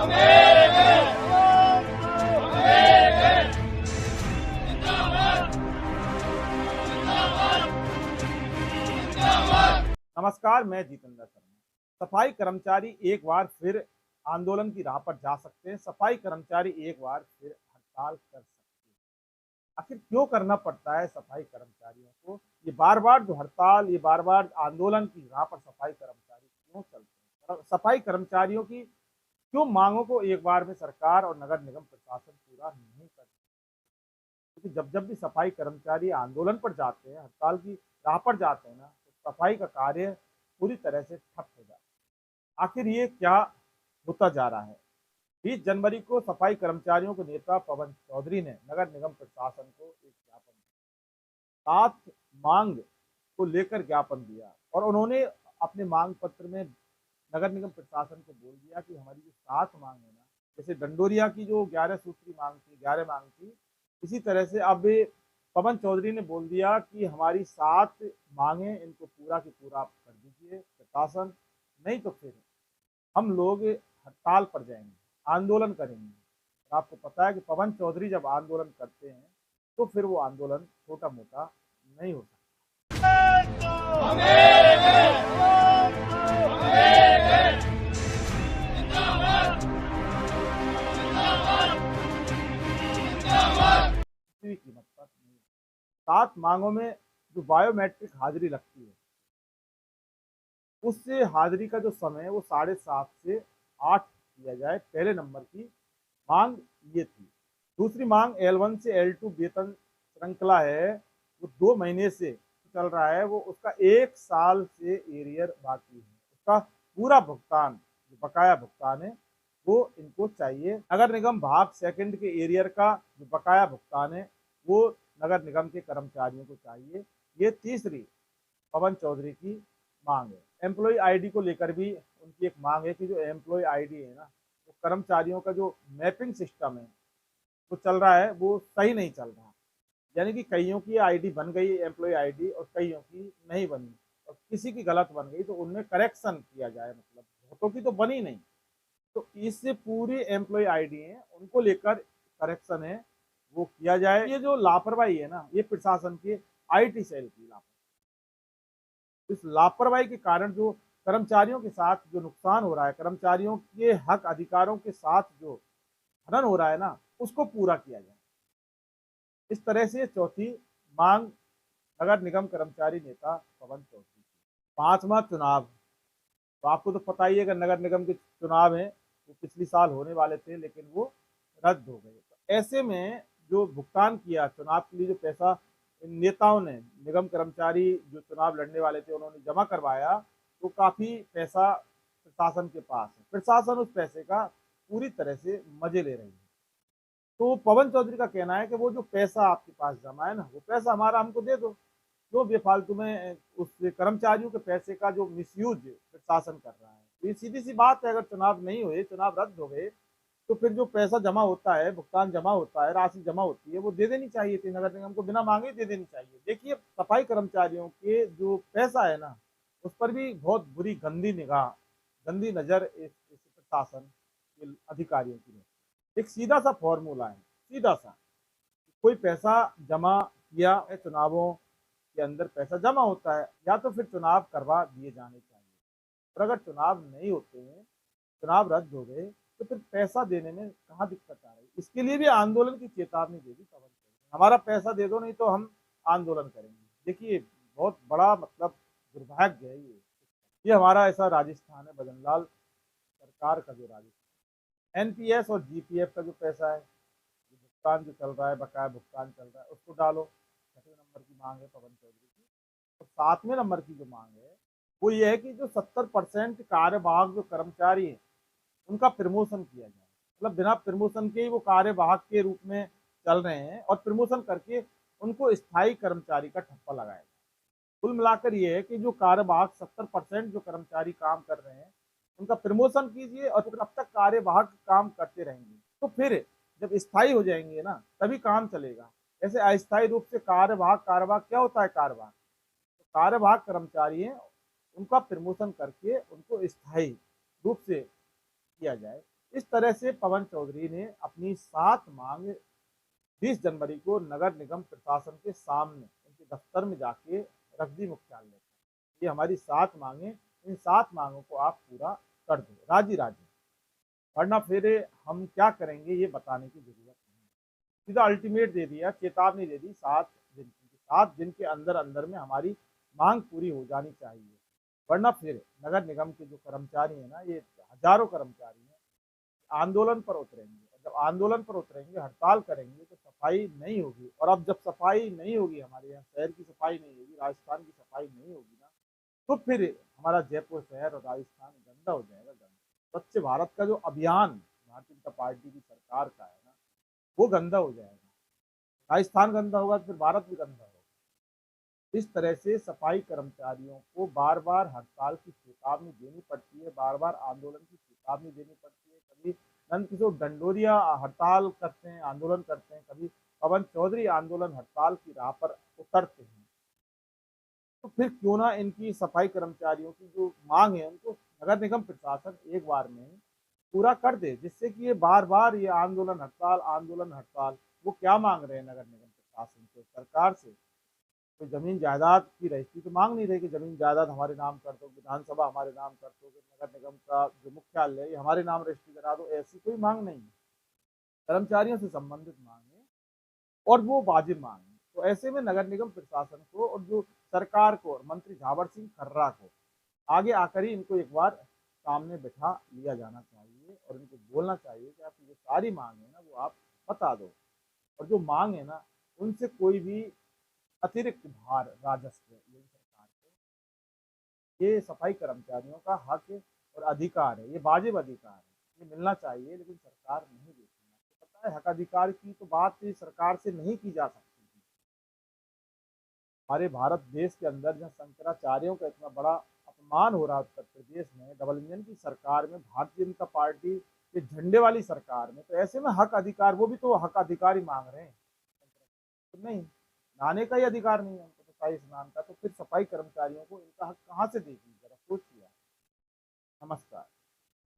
नमस्कार, मैं जितेंद्र शर्मा। सफाई कर्मचारी एक बार फिर आंदोलन की राह पर जा सकते हैं। सफाई कर्मचारी एक बार फिर हड़ताल कर सकते हैं। आखिर क्यों करना पड़ता है सफाई कर्मचारियों को? ये बार-बार जो हड़ताल, ये बार-बार आंदोलन की राह पर सफाई कर्मचारी क्यों चलते हैं? सफाई कर्मचारियों की क्यों मांगों को एक बार में सरकार और नगर निगम प्रशासन पूरा नहीं करता? क्योंकि जब-जब भी सफाई कर्मचारी आंदोलन पर जाते हैं, हड़ताल की राह पर जाते हैं ना, तो सफाई का कार्य पूरी तरह से ठप हो जाता है। आखिर ये क्या होता जा रहा है? 20 जनवरी को सफाई कर्मचारियों के नेता पवन चौधरी ने नगर निगम प्रशासन को एक ज्ञापन दिया। 7 मांग को लेकर ज्ञापन दिया और उन्होंने अपने मांग पत्र में नगर निगम प्रशासन को बोल दिया कि हमारी जो 7 मांग है ना, जैसे डंडोरिया की जो 11 सूत्री मांग थी, 11 मांग थी, इसी तरह से अब पवन चौधरी ने बोल दिया कि हमारी 7 मांगे इनको पूरा की पूरा कर दीजिए प्रशासन, नहीं तो फिर हम लोग हड़ताल पर जाएंगे, आंदोलन करेंगे। और आपको पता है कि पवन चौधरी जब आंदोलन करते हैं तो फिर वो आंदोलन छोटा मोटा नहीं होता। किसी भी कीमत पर नहीं। 7 मांगों में जो बायोमेट्रिक हाजिरी लगती है, उससे हाजिरी का जो समय है वो 7:30 से 8 किया जाए, पहले नंबर की मांग ये थी। दूसरी मांग L1 से L2 वेतन श्रृंखला है, वो 2 महीने से चल रहा है, वो उसका 1 साल से एरियर बाकी है, उसका पूरा भुगतान, जो बकाया भुगतान है वो इनको चाहिए। नगर निगम भाग सेकंड के एरियर का जो बकाया भुगतान है वो नगर निगम के कर्मचारियों को चाहिए। ये तीसरी पवन चौधरी की मांग है। एम्प्लॉय आईडी को लेकर भी उनकी एक मांग है कि जो एम्प्लॉय आईडी है ना, वो कर्मचारियों का जो मैपिंग सिस्टम है वो चल रहा है, वो सही नहीं चल रहा। यानी कि कईयों की आईडी बन गई एम्प्लॉय आईडी और कईयों की नहीं बनी, और किसी की गलत बन गई तो उनमें करेक्शन किया जाए, मतलब बहुतों की तो बनी नहीं। तो इससे पूरी एम्प्लॉय आईडी है उनको लेकर करेक्शन है वो किया जाए। ये जो लापरवाही है ना, ये प्रशासन के आईटी सेल की लापरवाही। इस लापरवाही के कारण जो कर्मचारियों के साथ जो नुकसान हो रहा है, कर्मचारियों के हक अधिकारों के साथ जो हनन हो रहा है ना, उसको पूरा किया जाए। इस तरह से चौथी मांग नगर निगम कर्मचारी नेता पवन चौधरी। 5वां चुनाव, तो आपको तो पता ही है कि नगर निगम के चुनाव हैं वो पिछली साल होने वाले थे लेकिन वो रद्द हो गए। तो ऐसे में जो भुगतान किया चुनाव के लिए, जो पैसा इन नेताओं ने, निगम कर्मचारी जो चुनाव लड़ने वाले थे उन्होंने जमा करवाया, तो काफ़ी पैसा प्रशासन के पास है। प्रशासन उस पैसे का पूरी तरह से मजे ले रही है। तो पवन चौधरी का कहना है कि वो जो पैसा आपके पास जमा है ना, वो पैसा हमारा हमको दे दो। जो बेफालतू में उस कर्मचारियों के पैसे का जो मिसयूज प्रशासन कर रहा है। तो ये सीधी सी बात है, अगर चुनाव नहीं हुए, चुनाव रद्द हो गए, तो फिर जो पैसा जमा होता है, भुगतान जमा होता है, राशि जमा होती है, वो दे देनी चाहिए थी नगर निगम को, बिना मांगे दे देनी चाहिए। देखिए, सफाई कर्मचारियों के जो पैसा है ना, उस पर भी बहुत बुरी गंदी निगाह, गंदी नज़र इस प्रशासन के अधिकारियों की है। एक सीधा सा फॉर्मूला है, सीधा सा, कोई पैसा जमा किया है, चुनावों के अंदर पैसा जमा होता है, या तो फिर चुनाव करवा दिए जाने चाहिए। और अगर चुनाव नहीं होते हैं, चुनाव रद्द हो गए, तो फिर पैसा देने में कहाँ दिक्कत आ रही है? इसके लिए भी आंदोलन की चेतावनी दे दी पवन चौधरी, हमारा पैसा दे दो, नहीं तो हम आंदोलन करेंगे। देखिए, बहुत बड़ा मतलब दुर्भाग्य है ये हमारा ऐसा राजस्थान है, भजनलाल सरकार का जो राजस्थान, एनपीएस और जीपीएफ का जो पैसा है, भुगतान जो चल रहा है, बकाया भुगतान चल रहा है, उसको डालो। 6वें नंबर की मांग है पवन चौधरी की। तो 7वें नंबर की जो मांग है वो ये है कि जो 70% कार्यवाहक जो कर्मचारी हैं उनका प्रमोशन किया जाए। मतलब बिना प्रमोशन के ही वो कार्यवाहक के रूप में चल रहे हैं, और प्रमोशन करके उनको स्थायी कर्मचारी का ठप्पा लगाया जाए। कुल मिलाकर ये है कि जो कार्यवाहक 70% जो कर्मचारी काम कर रहे हैं उनका प्रमोशन कीजिए, और फिर अब तक कार्यवाहक काम करते रहेंगे, तो फिर जब स्थायी हो जाएंगे ना, तभी काम चलेगा। ऐसे अस्थायी रूप से कार्यवाहक, कार्यवाहक क्या होता है? कार्यवाहक, तो कार्यवाहक कर्मचारी हैं, उनका प्रमोशन करके उनको स्थायी रूप से किया जाए। इस तरह से पवन चौधरी ने अपनी 7 मांग 20 जनवरी को नगर निगम प्रशासन के सामने उनके दफ्तर में जाके रख दी मुख्यालय पर। ये हमारी 7 मांगे, इन 7 मांगों को आप पूरा कर दो, राजी राजी, वरना फिर हम क्या करेंगे ये बताने की जरूरत नहीं। सीधा अल्टीमेट दे दिया, चेतावनी दे दी 7 दिन की, 7 दिन के अंदर अंदर में हमारी मांग पूरी हो जानी चाहिए, वरना फिर नगर निगम के जो कर्मचारी हैं ना, ये हजारों कर्मचारी हैं, आंदोलन पर उतरेंगे। जब आंदोलन पर उतरेंगे, हड़ताल करेंगे, तो सफाई नहीं होगी। और अब जब सफाई नहीं होगी, हमारे यहाँ शहर की सफाई नहीं होगी, राजस्थान की सफाई नहीं होगी ना, तो फिर हमारा जयपुर शहर और राजस्थान गंदा हो जाएगा, गंदा। स्वच्छ भारत का जो अभियान भारतीय जनता पार्टी की सरकार का है ना, वो गंदा हो जाएगा। राजस्थान गंदा होगा तो फिर भारत भी गंदा होगा। इस तरह से सफाई कर्मचारियों को बार बार हड़ताल की चेतावनी देनी पड़ती है, बार बार आंदोलन की चेतावनी देनी पड़ती है। कभी नंदकिशोर डंडोरिया हड़ताल करते हैं, आंदोलन करते हैं, कभी पवन चौधरी आंदोलन हड़ताल की राह पर उतरते हैं। तो फिर क्यों ना इनकी सफाई कर्मचारियों की जो मांग है उनको नगर निगम प्रशासन एक बार में पूरा कर दे, जिससे कि ये बार बार ये आंदोलन हड़ताल, आंदोलन हड़ताल। वो क्या मांग रहे हैं नगर निगम प्रशासन से, सरकार से? तो जमीन जायदाद की रजिस्ट्री तो मांग नहीं रहे कि जमीन जायदाद हमारे नाम कर दो, विधानसभा हमारे नाम कर दो, नगर निगम का जो मुख्यालय है ये हमारे नाम रजिस्ट्री करा दो, ऐसी कोई मांग नहीं है। कर्मचारियों से संबंधित मांग है और वो वाजिब मांग है। तो ऐसे में नगर निगम प्रशासन को और जो सरकार को और मंत्री झावर सिंह खर्रा को आगे आकर ही इनको एक बार सामने बैठा लिया जाना चाहिए और इनको बोलना चाहिए कि आप जो सारी मांग है ना वो आप बता दो, और जो मांग है ना उनसे कोई भी अतिरिक्त भार राजस्व यही सरकार को, ये सफाई कर्मचारियों का हक और अधिकार है, ये वाजिब अधिकार है, ये मिलना चाहिए, लेकिन सरकार नहीं देती। आपको पता है हक अधिकार की तो बात सरकार से नहीं की जा सकती। हमारे भारत देश के अंदर जहाँ शंकराचार्यों का इतना बड़ा अपमान हो रहा है उत्तर प्रदेश में, डबल इंजन की सरकार में, भारतीय जनता पार्टी के झंडे वाली सरकार में, तो ऐसे में हक अधिकार, वो भी तो हक अधिकार ही मांग रहे हैं। तो नहीं, नहाने का ही अधिकार नहीं है उनको तो, शाही स्नान का, तो फिर सफाई कर्मचारियों को इनका हक कहाँ से देगी, जरा सोचिए। नमस्कार।